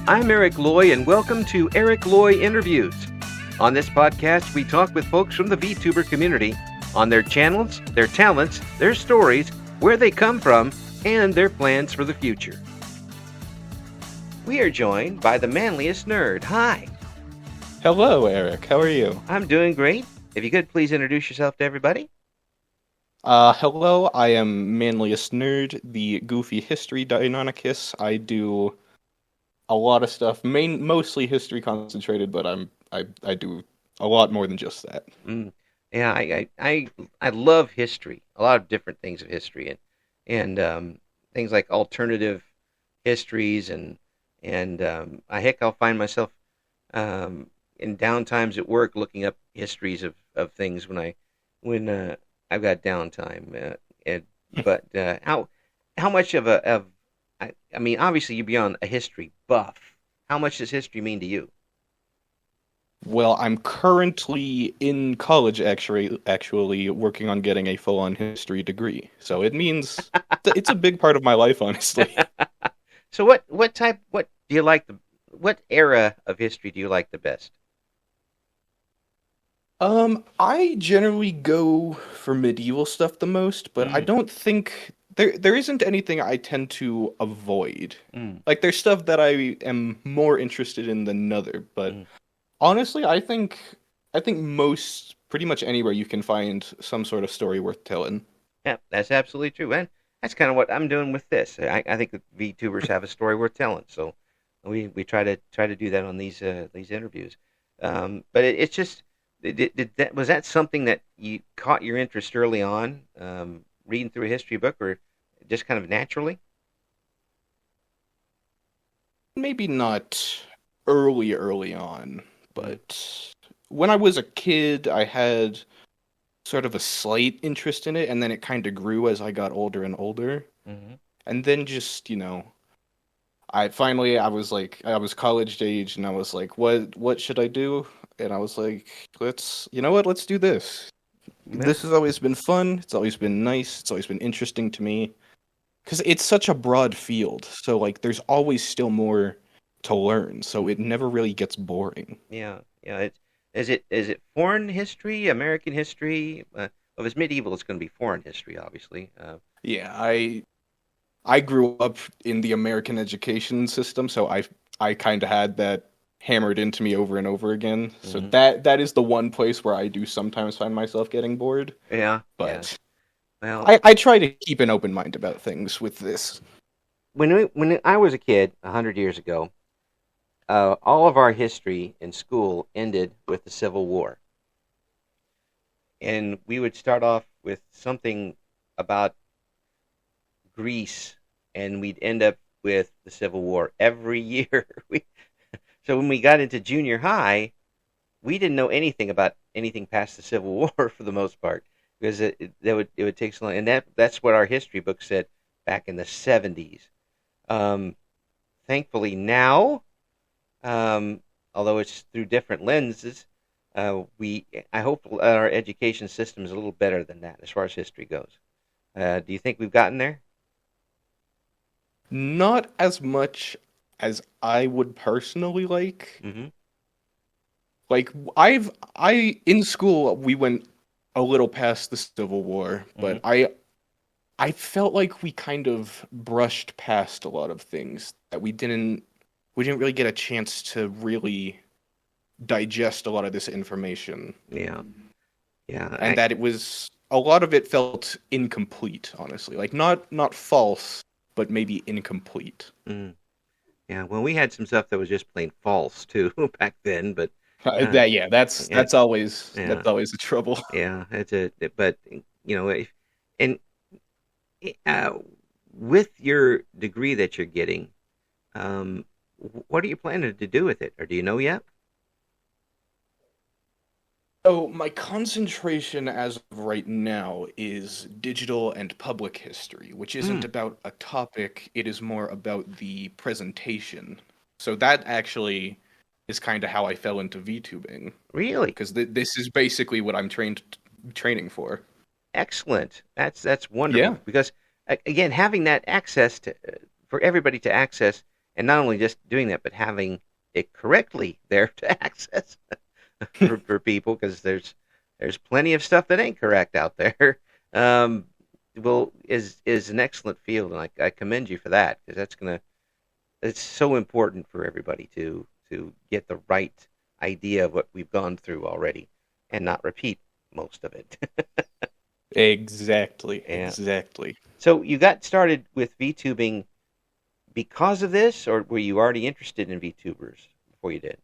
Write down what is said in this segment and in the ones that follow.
I'm Eric Loy, and welcome to Eric Loy Interviews. On this podcast, we talk with folks from the VTuber community on their channels, their talents, their stories, where they come from, and their plans for the future. We are joined by the Manliest Nerd. Hi. Hello, Eric. How are you? I'm doing great. If you could, please introduce yourself to everybody. Hello, I am Manliest Nerd, the goofy history Deinonychus. I do a lot of stuff, mostly history concentrated, but I do a lot more than just that. Yeah, I love history. A lot of different things of history, and things like alternative histories, and I'll find myself in downtimes at work looking up histories of things when I've got downtime. But how much I mean, obviously you're beyond a history buff. How much does history mean to you? Well, I'm currently in college, actually working on getting a full-on history degree. So it means it's a big part of my life, honestly. So what do you like what era of history do you like the best? I generally go for medieval stuff the most, but I don't think there isn't anything I tend to avoid. Like there's stuff that I am more interested in than another, but honestly, I think most pretty much anywhere you can find some sort of story worth telling. Yeah, that's absolutely true, and that's kind of what I'm doing with this. I think that VTubers have a story worth telling, so we try to do that on these interviews. But it's just. Was that something that you caught your interest early on, reading through a history book, or just kind of naturally? Maybe not early on, but when I was a kid, I had sort of a slight interest in it, and then it kind of grew as I got older and older. And then just, I was college age, and I was like, what should I do? And I was like, let's do this. Yeah. This has always been fun. It's always been nice. It's always been interesting to me. Because it's such a broad field. So, there's always still more to learn. So it never really gets boring. Yeah. Is it foreign history, American history? If it's medieval, it's going to be foreign history, obviously. Yeah, I grew up in the American education system, so I kind of had that hammered into me over and over again. So that is the one place where I do sometimes find myself getting bored. Yeah. But yeah. Well, I try to keep an open mind about things with this. When I was a kid 100 years ago, all of our history in school ended with the Civil War. And we would start off with something about Greece, and we'd end up with the Civil War every year. So when we got into junior high, we didn't know anything about anything past the Civil War for the most part, because it would take so long. And that's what our history book said back in the 70s. Thankfully now, although it's through different lenses, I hope our education system is a little better than that as far as history goes. Do you think we've gotten there? Not as much as I would personally like. Like in school we went a little past the Civil War, but I felt like we kind of brushed past a lot of things that we didn't really get a chance to really digest a lot of this information. Yeah. And that it was a lot of it felt incomplete, honestly. Like not false, but maybe incomplete. Yeah, well, we had some stuff that was just plain false too back then, but that's always the trouble. Yeah, but with your degree that you're getting, what are you planning to do with it, or do you know yet? So my concentration as of right now is digital and public history, which isn't about a topic, it is more about the presentation. So that actually is kind of how I fell into VTubing. Really? Because this is basically what I'm training for. Excellent. That's wonderful. Yeah. Because again, having that access for everybody to access and not only just doing that, but having it correctly there to access for people, because there's plenty of stuff that ain't correct out there. Um, well, is an excellent field, and I commend you for that, because it's so important for everybody to get the right idea of what we've gone through already, and not repeat most of it. Exactly, Yeah. exactly. So you got started with VTubing because of this, or were you already interested in VTubers before you did?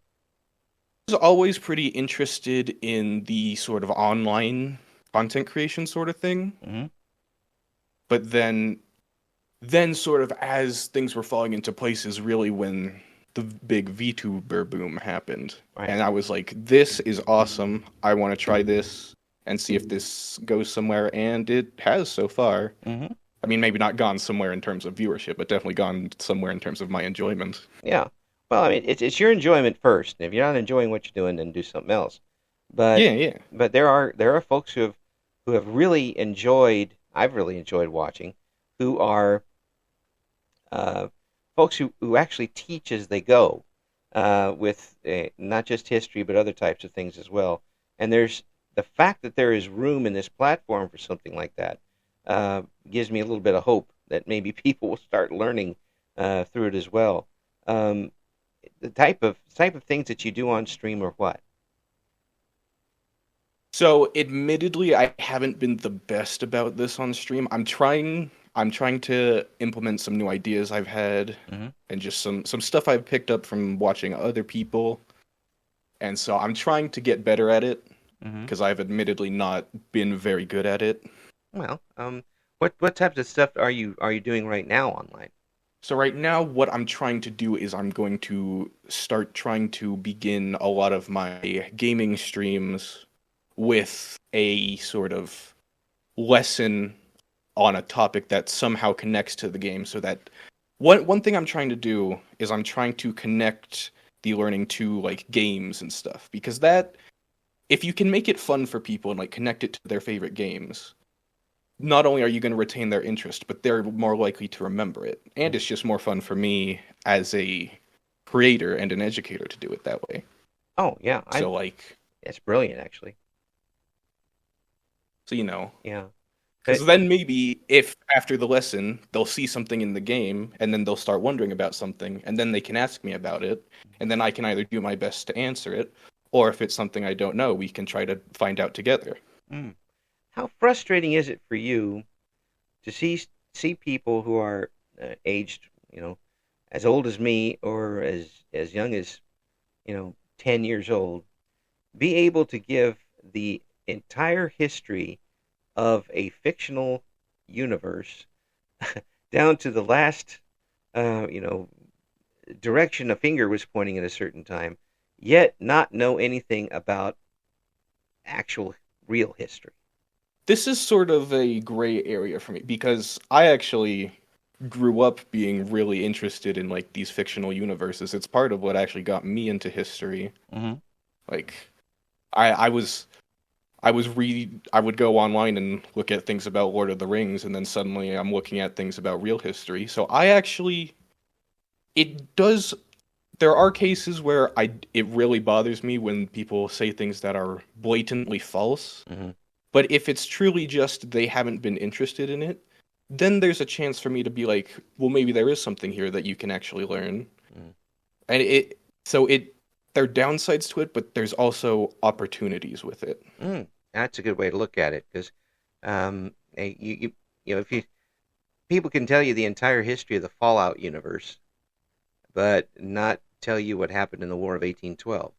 I was always pretty interested in the sort of online content creation sort of thing, Mm-hmm. but then sort of as things were falling into place is really when the big VTuber boom happened. Right. And I was like, this is awesome. I want to try this and see if this goes somewhere, and it has so far. Mm-hmm. I mean, maybe not gone somewhere in terms of viewership, but definitely gone somewhere in terms of my enjoyment. Yeah. Well, I mean, it's your enjoyment first. And if you're not enjoying what you're doing, then do something else. But Yeah, yeah. there are folks who have really enjoyed. I've really enjoyed watching, who are uh, folks who actually teach as they go, with not just history but other types of things as well. And there's the fact that there is room in this platform for something like that, gives me a little bit of hope that maybe people will start learning through it as well. Um, the type of things that you do on stream or what? So, admittedly, I haven't been the best about this on stream. I'm trying to implement some new ideas I've had Mm-hmm. and just some stuff I've picked up from watching other people. And so I'm trying to get better at it Mm-hmm. because I've admittedly not been very good at it. Well, what types of stuff are you doing right now online? So right now what I'm trying to do is I'm going to start trying to begin a lot of my gaming streams with a sort of lesson on a topic that somehow connects to the game so that one thing I'm trying to do is I'm trying to connect the learning to like games and stuff because that if you can make it fun for people and like connect it to their favorite games, not only are you going to retain their interest, but they're more likely to remember it. And it's just more fun for me as a creator and an educator to do it that way. Oh yeah, So like it's brilliant actually. so you know, Yeah. because then maybe if after the lesson they'll see something in the game and then they'll start wondering about something and then they can ask me about it and then I can either do my best to answer it or if it's something I don't know, we can try to find out together. Mm. How frustrating is it for you to see people who are aged, as old as me or as young as 10 years old, be able to give the entire history of a fictional universe down to the last, uh, you know, direction a finger was pointing at a certain time, yet not know anything about actual real history. This is sort of a gray area for me because I actually grew up being really interested in like these fictional universes. It's part of what actually got me into history. Mm-hmm. Like I would go online and look at things about Lord of the Rings and then suddenly I'm looking at things about real history. So I actually it does there are cases where I it really bothers me when people say things that are blatantly false. Mm-hmm. But if it's truly just they haven't been interested in it, then there's a chance for me to be like, well, maybe there is something here that you can actually learn. Mm-hmm. And it there are downsides to it, but there's also opportunities with it. That's a good way to look at it, because if you people can tell you the entire history of the Fallout universe, but not tell you what happened in the War of 1812.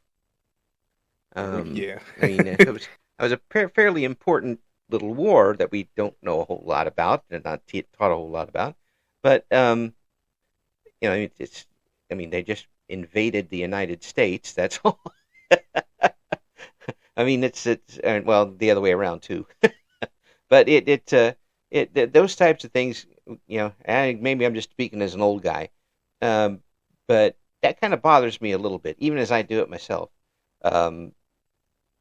Yeah. I mean, it was a fairly important little war that we don't know a whole lot about and not taught a whole lot about. But I mean, they just invaded the United States. That's all. I mean, it's well, the other way around too. But those types of things, maybe I'm just speaking as an old guy, um, but that kind of bothers me a little bit, even as I do it myself. Um,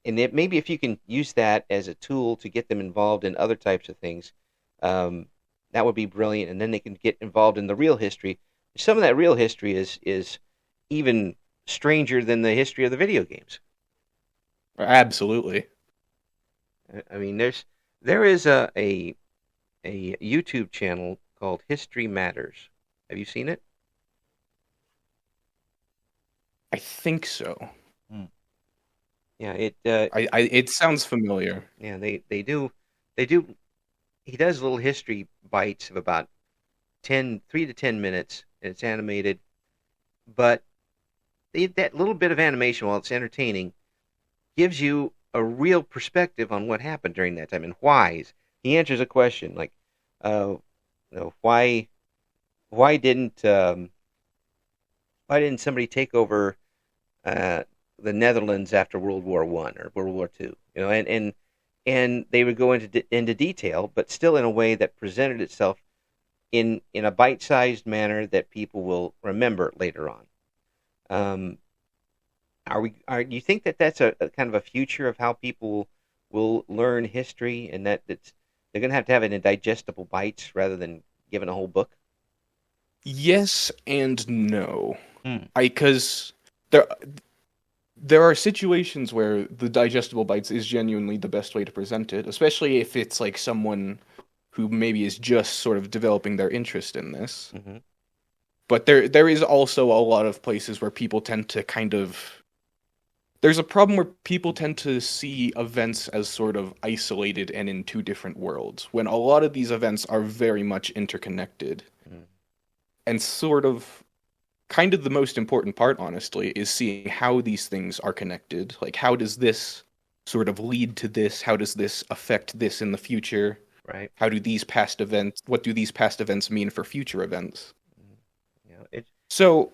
and maybe if you can use that as a tool to get them involved in other types of things, um, that would be brilliant. And then they can get involved in the real history, Some of that real history is even stranger than the history of the video games. Absolutely. I mean, there is a YouTube channel called History Matters. Have you seen it? I think so. Mm. Yeah, it It sounds familiar. yeah, they do he does little history bites of about 3 to 10 minutes, and it's animated, but that little bit of animation, while it's entertaining, gives you a real perspective on what happened during that time and why. He answers a question like, uh, why didn't why didn't somebody take over uh, the Netherlands after World War I or World War II? And they would go into detail, but still in a way that presented itself in a bite-sized manner that people will remember later on. Um, do you think that that's a kind of a future of how people will learn history, and they're going to have it in digestible bites rather than given a whole book? Yes and no. Hmm. I because there are situations where the digestible bites is genuinely the best way to present it, especially if it's like someone who maybe is just sort of developing their interest in this. Mm-hmm. But there is also a lot of places where people tend to kind of there's a problem where people tend to see events as sort of isolated and in two different worlds, when a lot of these events are very much interconnected. Mm-hmm. And sort of kind of the most important part, honestly, is seeing how these things are connected. Like, how does this sort of lead to this? How does this affect this in the future? Right. What do these past events mean for future events? It. So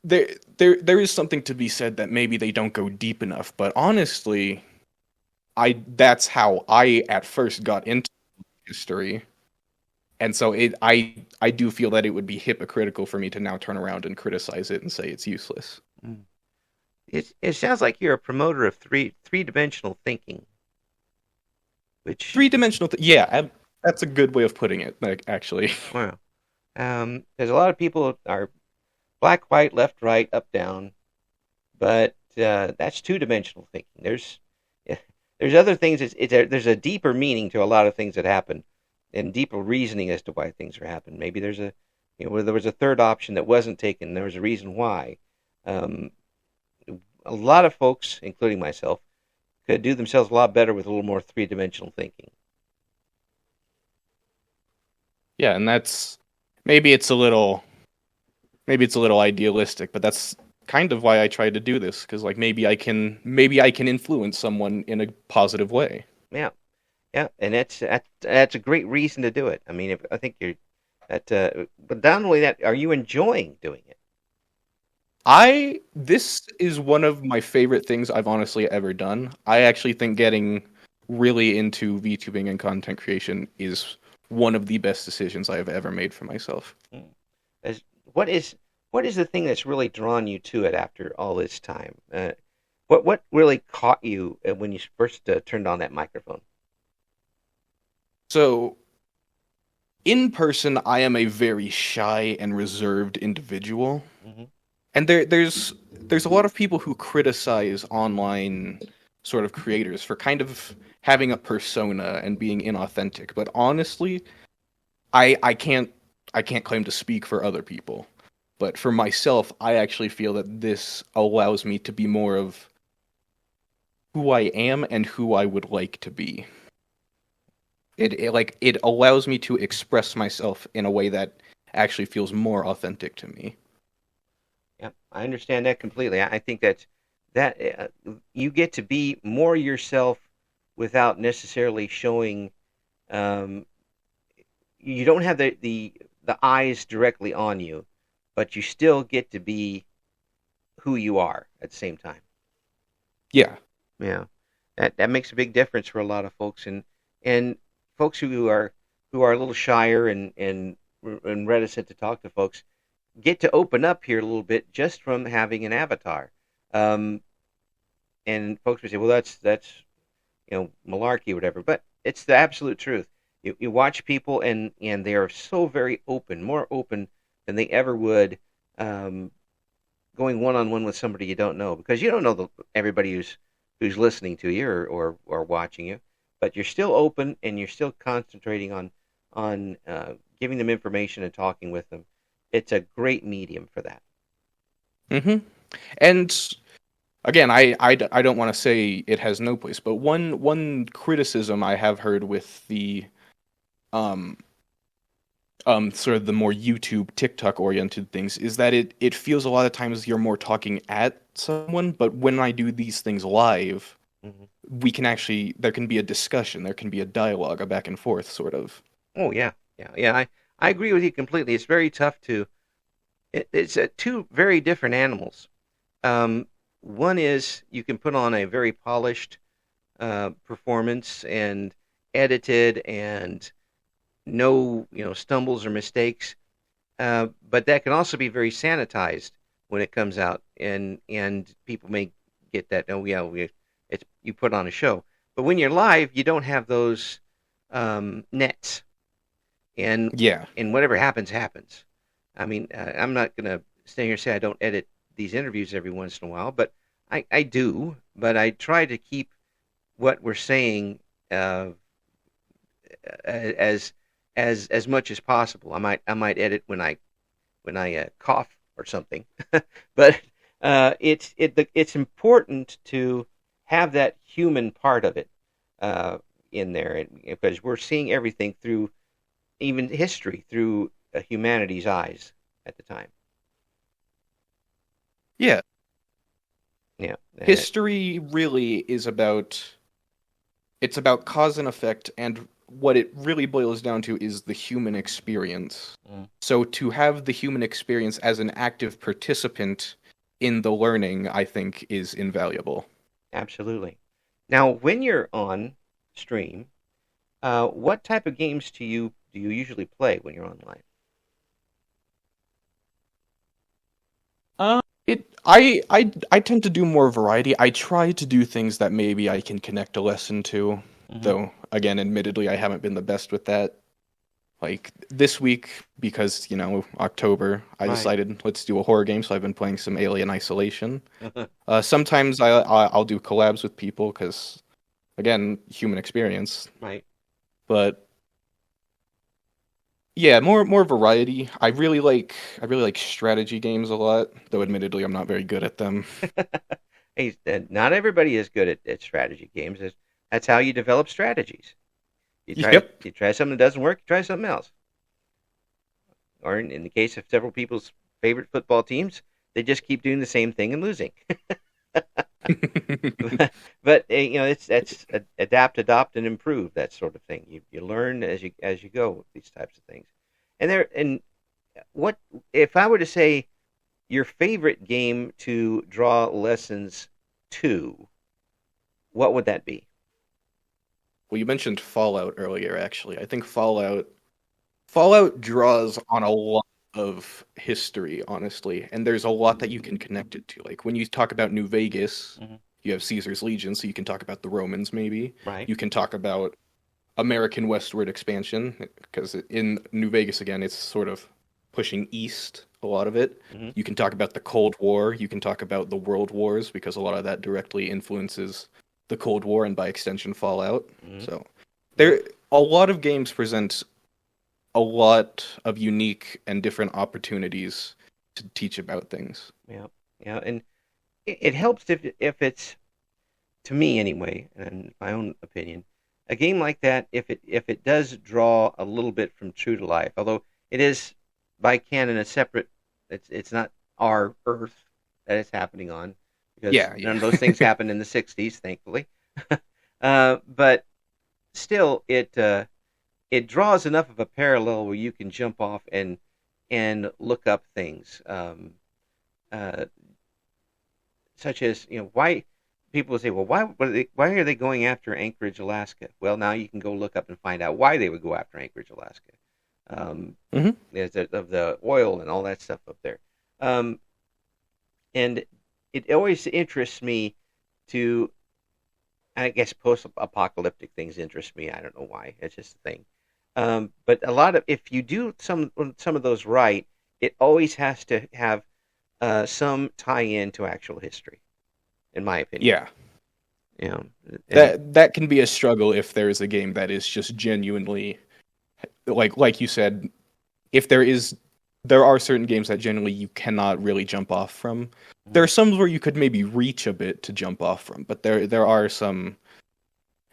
there is something to be said that maybe they don't go deep enough, but honestly, that's how I at first got into history. And so I do feel that it would be hypocritical for me to now turn around and criticize it and say it's useless. Mm. It sounds like you're a promoter of three-dimensional thinking, which Three-dimensional yeah, that's a good way of putting it, like, actually. wow. There's a lot of people are black, white, left, right, up, down, but that's two-dimensional thinking. Yeah, there's other things. There's a deeper meaning to a lot of things that happen, and deeper reasoning as to why things are happening. Maybe where there was a third option that wasn't taken. There was a reason why. Um, a lot of folks, including myself, could do themselves a lot better with a little more three-dimensional thinking. Yeah, and that's maybe it's a little maybe it's a little idealistic, but that's kind of why I tried to do this, because like maybe I can influence someone in a positive way. Yeah, yeah, and that's a great reason to do it. I mean, I think you're that, but not only that, are you enjoying doing it? I This is one of my favorite things I've honestly ever done. I actually think getting really into VTubing and content creation is one of the best decisions I have ever made for myself. Hmm. As, what is what is the thing that's really drawn you to it after all this time? What really caught you when you first turned on that microphone? So, in person, I am a very shy and reserved individual. Hmm. And there's a lot of people who criticize online sort of creators for kind of having a persona and being inauthentic. But honestly, I I can't claim to speak for other people. But for myself, I actually feel that this allows me to be more of who I am and who I would like to be. It allows me to express myself in a way that actually feels more authentic to me. Yeah, I understand that completely. I think that you get to be more yourself without necessarily showing. Um, you don't have the eyes directly on you, but you still get to be who you are at the same time. Yeah. Yeah, that makes a big difference for a lot of folks, and folks who are a little shyer and reticent to talk to folks get to open up here a little bit just from having an avatar. Um, and folks would say, well, that's malarkey or whatever, but it's the absolute truth. You watch people and they are so very open, more open than they ever would um, going one on one with somebody you don't know, because you don't know everybody who's listening to you or watching you, but you're still open and you're still concentrating on giving them information and talking with them. It's a great medium for that. Hmm. And again, I don't want to say it has no place, but one criticism I have heard with the um sort of the more YouTube, TikTok oriented things is that it feels a lot of times you're more talking at someone, but when I do these things live, Hmm. we can actually there can be a discussion, there can be a dialogue, a back and forth sort of. Oh yeah, yeah, yeah. I agree with you completely. It's very tough to. It's two very different animals. Um, One is you can put on a very polished performance and edited and no stumbles or mistakes, but that can also be very sanitized when it comes out, and people may get that. Oh yeah, it's you put on a show, but when you're live, you don't have those nets, and Yeah. whatever happens happens. I mean, I'm not gonna stay here and say I don't edit these interviews every once in a while, but I do. But I try to keep what we're saying uh, as as much as possible. I might edit when I cough or something, but it's important to have that human part of it in there, because we're seeing everything through even history through humanity's eyes at the time. Yeah. Yeah, History really is about it's about cause and effect, and what it really boils down to is the human experience. mm, So to have the human experience as an active participant in the learning, I think, is invaluable. absolutely. Now, when you're on stream, what type of games do you usually play when you're online? I tend to do more variety. I try to do things that maybe I can connect a lesson to, Hmm. though again, admittedly, I haven't been the best with that. Like this week, because October, I Right. decided let's do a horror game, so I've been playing some Alien Isolation. Sometimes I'll do collabs with people because again, human experience. Right. But yeah, more variety. I really like strategy games a lot, though admittedly I'm not very good at them. Hey, not everybody is good at strategy games. That's how you develop strategies. You try Yep. you try something that doesn't work, you try something else. Or in the case of several people's favorite football teams, they just keep doing the same thing and losing. But it's that's adapt, adopt, and improve, that sort of thing. You learn as you go with these types of things. And what if I were to say your favorite game to draw lessons to? What would that be? Well, you mentioned Fallout earlier, actually. I think Fallout draws on a lot of history, honestly, and there's a lot that you can connect it to. Like when you talk about New Vegas, Hmm. you have Caesar's Legion, so you can talk about the Romans, maybe. Right. You can talk about American westward expansion, because in New Vegas, again, it's sort of pushing east, a lot of it. Hmm. You can talk about the Cold War, you can talk about the World Wars, because a lot of that directly influences the Cold War and by extension Fallout. Hmm. So Yep. there a lot of games present a lot of unique and different opportunities to teach about things. Yeah. Yeah. And it helps if it's, to me anyway, and my own opinion, a game like that, if it does draw a little bit from true to life, although it is by canon a separate, it's not our Earth that it's happening on, because Yeah, none yeah. of those things happened in the '60s, thankfully. But still, it draws enough of a parallel where you can jump off and look up things. Uh, Such as why people would say, well, why are they going after Anchorage, Alaska? Well, now you can go look up and find out why they would go after Anchorage, Alaska. Hmm. Of the oil and all that stuff up there, um, and it always interests me to. I guess post-apocalyptic things interest me. I don't know why. It's just a thing. But a lot of if you do some of those right, it always has to have some tie-in to actual history, in my opinion. Yeah. You know, and That can be a struggle if there is a game that is just genuinely like you said, if there are certain games that generally you cannot really jump off from. There are some where you could maybe reach a bit to jump off from, but there are some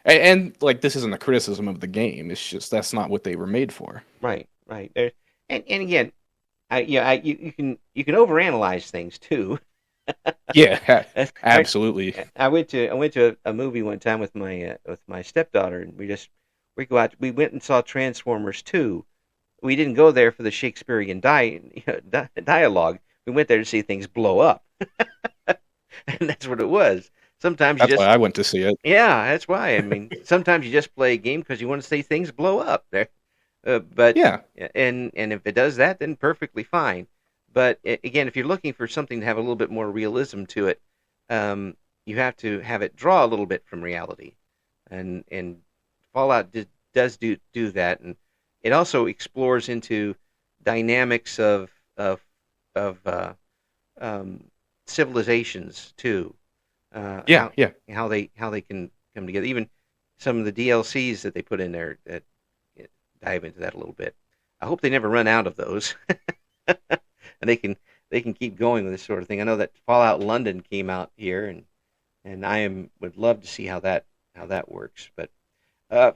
and like this isn't a criticism of the game, it's just that's not what they were made for. right, right. There, and again, you can overanalyze things too. Yeah, I, absolutely. I went to a movie one time with my stepdaughter, and we went and saw Transformers 2. We didn't go there for the Shakespearean dialogue. We went there to see things blow up, and that's what it was. Sometimes you That's why just I went to see it. yeah, that's why. I mean, sometimes you just play a game because you want to see things blow up there. But Yeah, and if it does that, then perfectly fine. But again, if you're looking for something to have a little bit more realism to it, you have to have it draw a little bit from reality, and Fallout does do that, and it also explores into dynamics of um, civilizations too, yeah, yeah. how they can come together. Even some of the DLCs that they put in there that dive into that a little bit. I hope they never run out of those, and they can keep going with this sort of thing. I know that Fallout London came out here, and would love to see how that works. But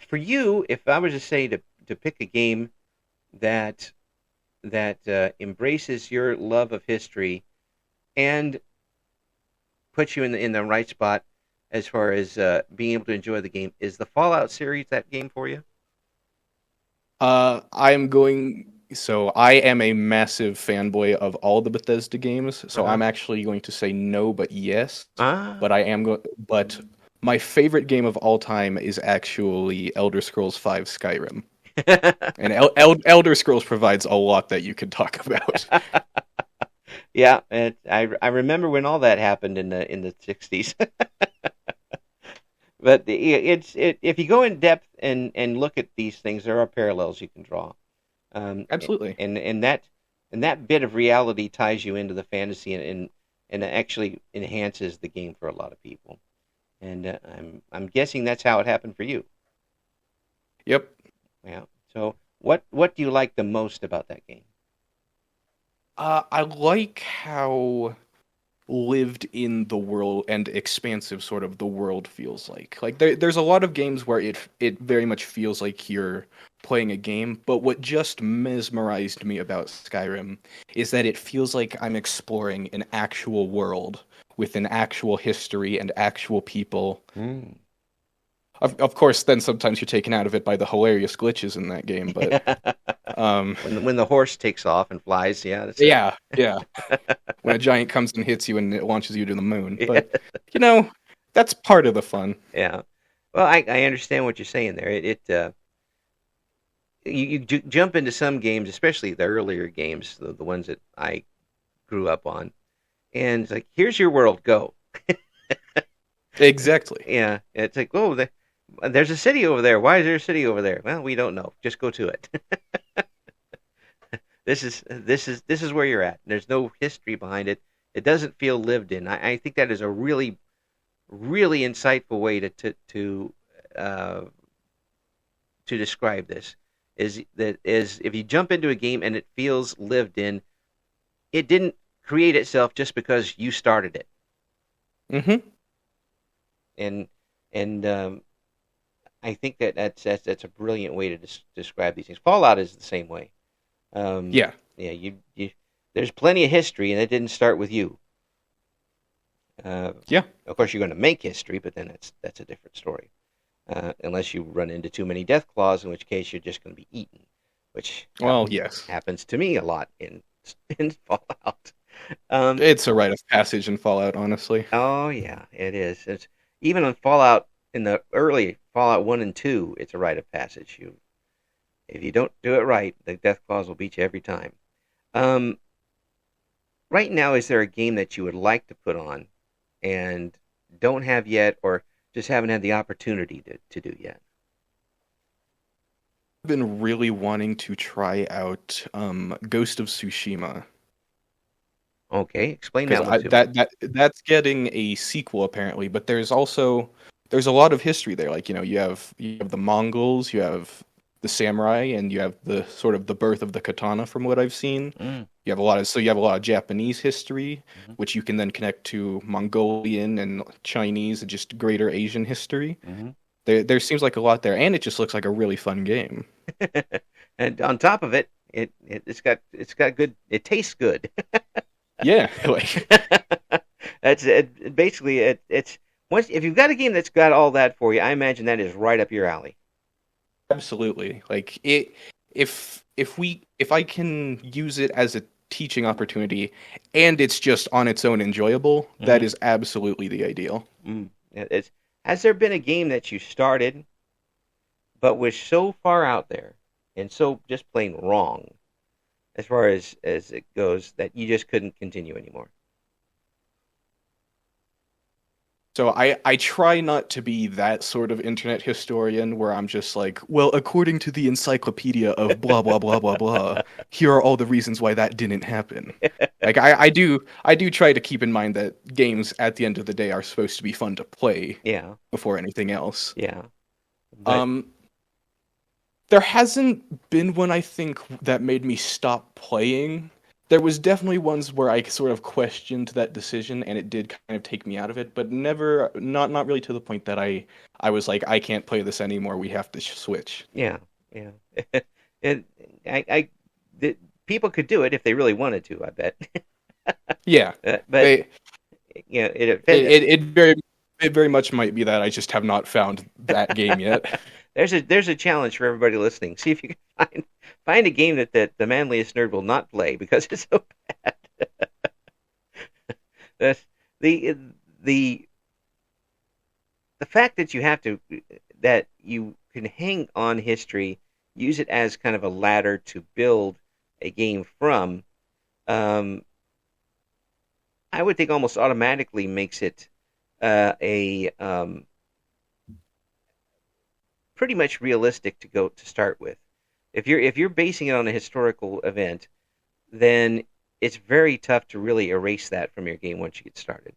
for you, if I was to say to pick a game that embraces your love of history and puts you in the right spot as far as being able to enjoy the game, is the Fallout series that game for you? I am going. So I am a massive fanboy of all the Bethesda games. So Uh-huh. I'm actually going to say no, but yes. Ah. But I am going. But my favorite game of all time is actually Elder Scrolls V Skyrim, and Elder Scrolls provides a lot that you could talk about. Yeah, I remember when all that happened in the 60s. But if you go in depth and look at these things, there are parallels you can draw. Um, Absolutely. and that bit of reality ties you into the fantasy and actually enhances the game for a lot of people. And I'm guessing that's how it happened for you. Yep. Yeah. So what do you like the most about that game? I like how lived in the world and expansive sort of the world feels like. Like there's a lot of games where it very much feels like you're playing a game, but what just mesmerized me about Skyrim is that it feels like I'm exploring an actual world with an actual history and actual people. Mm. Of course, then sometimes you're taken out of it by the hilarious glitches in that game, but um When the horse takes off and flies, yeah, that's a yeah, yeah. When a giant comes and hits you and it launches you to the moon. yeah. But you know, that's part of the fun. Yeah. Well, I understand what you're saying there. You jump into some games, especially the earlier games, the ones that I grew up on, and it's like, here's your world, go. Exactly. Yeah, it's like, oh, there's a city over there. Why is there a city over there? Well, we don't know. Just go to it. This is where you're at. There's no history behind it. It doesn't feel lived in. I think that is a really insightful way uh, to describe this. Is if you jump into a game and it feels lived in, it didn't create itself just because you started it. Hmm. And and I think that's a brilliant way to describe these things. Fallout is the same way. Yeah. Yeah, you there's plenty of history, and it didn't start with you. Uh, Yeah. of course, you're going to make history, but then that's a different story. Unless you run into too many death claws, in which case you're just going to be eaten, which Well, yes. happens to me a lot in Fallout. Um, It's a rite of passage in Fallout, honestly. oh yeah, it is. It's even on Fallout in the early Fallout 1 and 2. It's a rite of passage. You If you don't do it right, the death claws will beat you every time. Um, right now, is there a game that you would like to put on and don't have yet, or just haven't had the opportunity to do yet? been really wanting to try out Ghost of Tsushima Okay, explain because that one I to me. that's getting a sequel apparently, but there's a lot of history there. Like, you have the Mongols, you have the samurai, and you have the sort of the birth of the katana from what I've seen. Mm, You have a lot of Japanese history, hmm which you can then connect to Mongolian and Chinese and just greater Asian history. hmm There seems like a lot there, and it just looks like a really fun game. And on top of it, it's got good. It tastes good. Yeah, like That's it. Basically, it's once if you've got a game that's got all that for you, I imagine that is right up your alley. absolutely. Like it if I can use it as a teaching opportunity and it's just on its own enjoyable, that Hmm is absolutely the ideal. has there been a game that you started but was so far out there and so just plain wrong as far as it goes that you just couldn't continue anymore? So I try not to be that sort of internet historian where I'm just like, well, according to the encyclopedia of blah blah blah blah blah, here are all the reasons why that didn't happen. Like I do try to keep in mind that games at the end of the day are supposed to be fun to play Yeah, before anything else. yeah, but Um, there hasn't been one I think that made me stop playing. There was definitely ones where I sort of questioned that decision and it did kind of take me out of it, but never not really to the point that I was like I can't play this anymore. We have to switch. yeah, yeah. it, I the, people could do it if they really wanted to. I bet, Yeah. but They it it, offended. it it very it very much might be that I just have not found that game yet. There's a challenge for everybody listening. See if you can find a game that the manliest nerd will not play because it's so bad. That's the the the fact that you can hang on history, use it as kind of a ladder to build a game from. Um, I would think almost automatically makes it a pretty much realistic to go to start with. If you're basing it on a historical event, then it's very tough to really erase that from your game once you get started.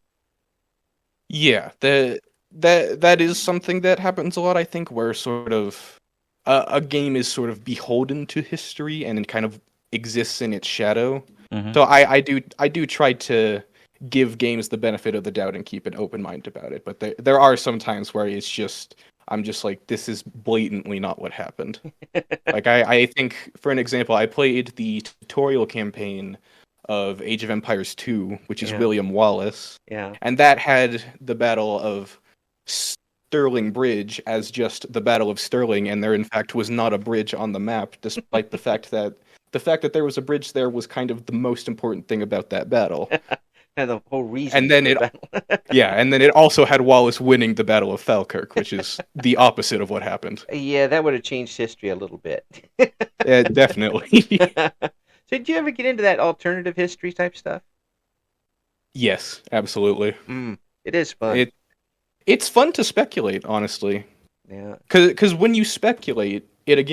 Yeah, that is something that happens a lot, I think, where sort of a game is sort of beholden to history and it kind of exists in its shadow. Hmm So I do try to give games the benefit of the doubt and keep an open mind about it. But there are some times where I'm just like, this is blatantly not what happened. Like I think, for an example, I played the tutorial campaign of Age of Empires 2, which is Yeah, William Wallace, yeah. and that had the Battle of Stirling Bridge as just the Battle of Stirling, and there in fact was not a bridge on the map, despite the fact that there was a bridge there was kind of the most important thing about that battle. And the whole reason And then for the it battle. Yeah, and then it also had Wallace winning the Battle of Falkirk, which is the opposite of what happened. Yeah, that would have changed history a little bit. Definitely. So, did you ever get into that alternative history type stuff? Yes, absolutely. Mm, it is fun. It it's fun to speculate, honestly, Yeah. because when you speculate, it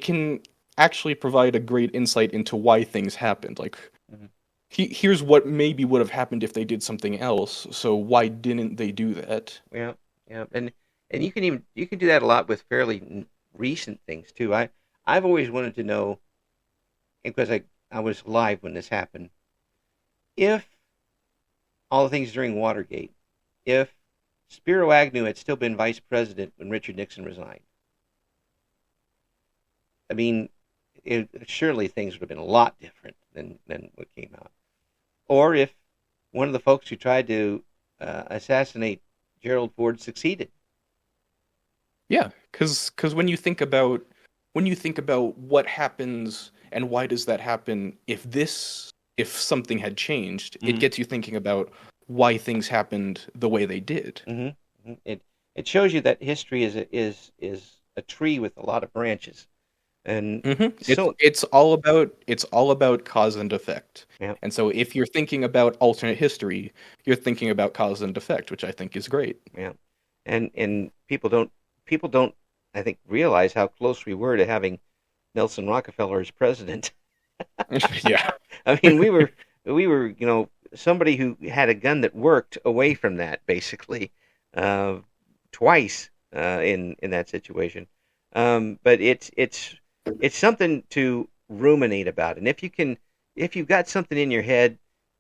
can actually provide a great insight into why things happened. Like, Mhm. here's what maybe would have happened if they did something else. So why didn't they do that? Yeah. Yeah. And you can do that a lot with fairly recent things too. I've always wanted to know because I was alive when this happened. If all the things during Watergate, if Spiro Agnew had still been vice president when Richard Nixon resigned, I mean, surely things would have been a lot different than what came out. Or if one of the folks who tried to assassinate Gerald Ford succeeded. Yeah, because when you think about what happens and why does that happen, if something had changed, it Mm-hmm. gets you thinking about why things happened the way they did. Mm-hmm. It shows you that history is a tree with a lot of branches, and It's so it's all about cause and effect. yeah, And so if you're thinking about alternate history, you're thinking about cause and effect, which I think is great. yeah, and people don't I think, realize how close we were to having Nelson Rockefeller as president. Yeah. I mean, we were, somebody who had a gun that worked away from that, basically, uh, twice in that situation. But it's something to ruminate about, and if you've got something in your head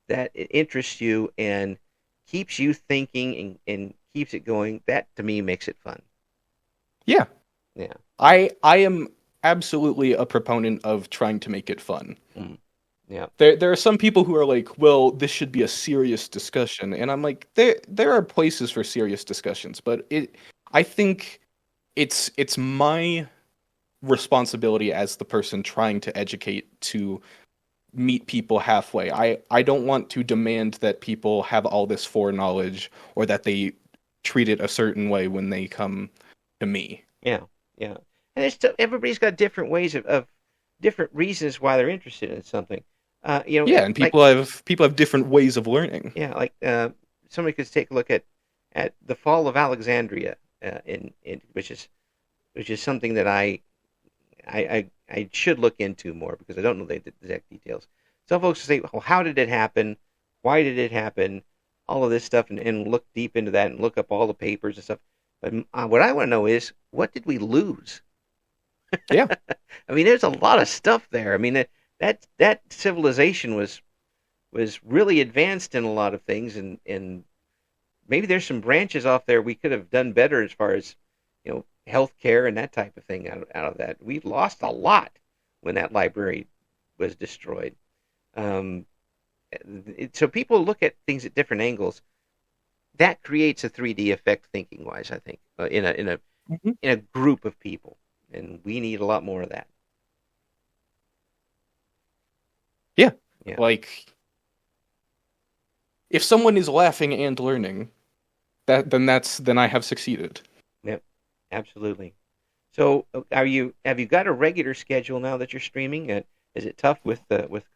that interests you and keeps you thinking and keeps it going, that to me makes it fun. Yeah. Yeah. I am absolutely a proponent of trying to make it fun. Mm. Yeah. There are some people who are like, well, this should be a serious discussion, and I'm like, there are places for serious discussions, but I think it's my responsibility as the person trying to educate to meet people halfway. I don't want to demand that people have all this foreknowledge or that they treat it a certain way when they come to me. Yeah. Yeah. And everybody's got different ways of different reasons why they're interested in something. Yeah, and Like, people have different ways of learning. yeah, like somebody could take a look at the fall of Alexandria, in which is something that I should look into more because I don't know the exact details. Some folks say, well, how did it happen? Why did it happen? All of this stuff, and look deep into that and look up all the papers and stuff. But what I want to know is, what did we lose? Yeah. I mean, there's a lot of stuff there. I mean, that civilization was really advanced in a lot of things, and maybe there's some branches off there we could have done better as far as healthcare and that type of thing out of that. We lost a lot when that library was destroyed. So people look at things at different angles. That creates a 3D effect thinking wise, I think, Mhm. in a group of people, and we need a lot more of that. Yeah. Yeah. Like, if someone is laughing and learning, then I have succeeded. Yep. Absolutely. So, have you got a regular schedule now that you're streaming? Is it tough with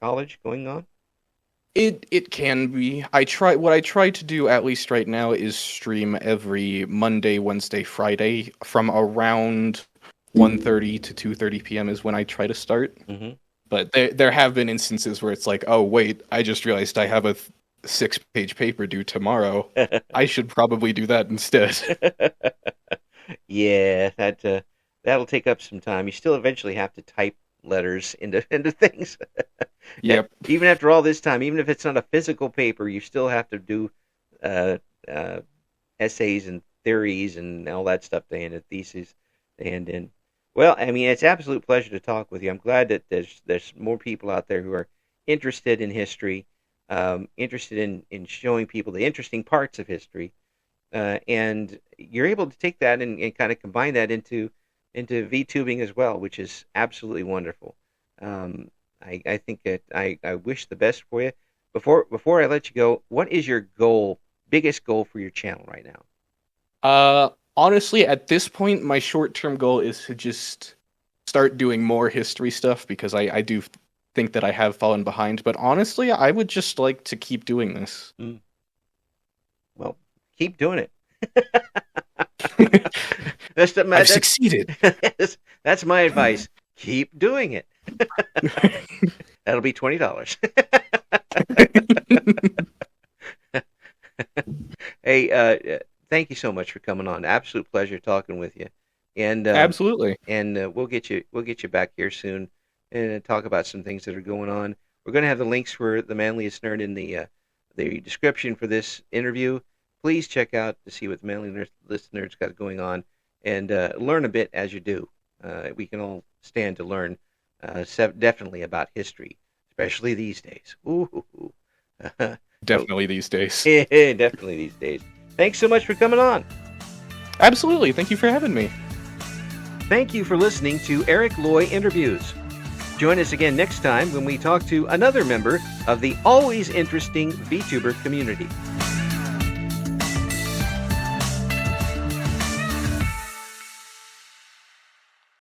college going on? It can be. What I try to do at least right now is stream every Monday, Wednesday, Friday from around 1:30 to 2:30 p.m. is when I try to start. Mm-hmm. But there have been instances where it's like, oh wait, I just realized I have a 6-page paper due tomorrow. I should probably do that instead. Yeah, that'll take up some time. You still eventually have to type letters into things. Yep. Even after all this time, even if it's not a physical paper, you still have to do uh, uh, essays and theories and all that stuff to hand in theses to hand in. Well, I mean, it's an absolute pleasure to talk with you. I'm glad that there's more people out there who are interested in history, interested in showing people the interesting parts of history, and you're able to take that and kind of combine that into VTubing as well, which is absolutely wonderful. I think that I wish the best for you. Before I let you go, what is your biggest goal for your channel right now? Honestly, at this point, my short-term goal is to just start doing more history stuff because I do think that I have fallen behind. But honestly, I would just like to keep doing this. Mm. Well, keep doing it. I've succeeded. That's my advice. Keep doing it. That'll be $20. Hey, thank you so much for coming on. Absolute pleasure talking with you. And Absolutely. And we'll get you back here soon and talk about some things that are going on. We're going to have the links for the Manliest Nerd in the description for this interview. Please check out to see what the Manliest Nerd's got going on and learn a bit as you do. We can all stand to learn definitely about history, especially these days. Ooh. Definitely these days. Definitely these days. Thanks so much for coming on. Absolutely. Thank you for having me. Thank you for listening to Eric Loy Interviews. Join us again next time when we talk to another member of the always interesting VTuber community.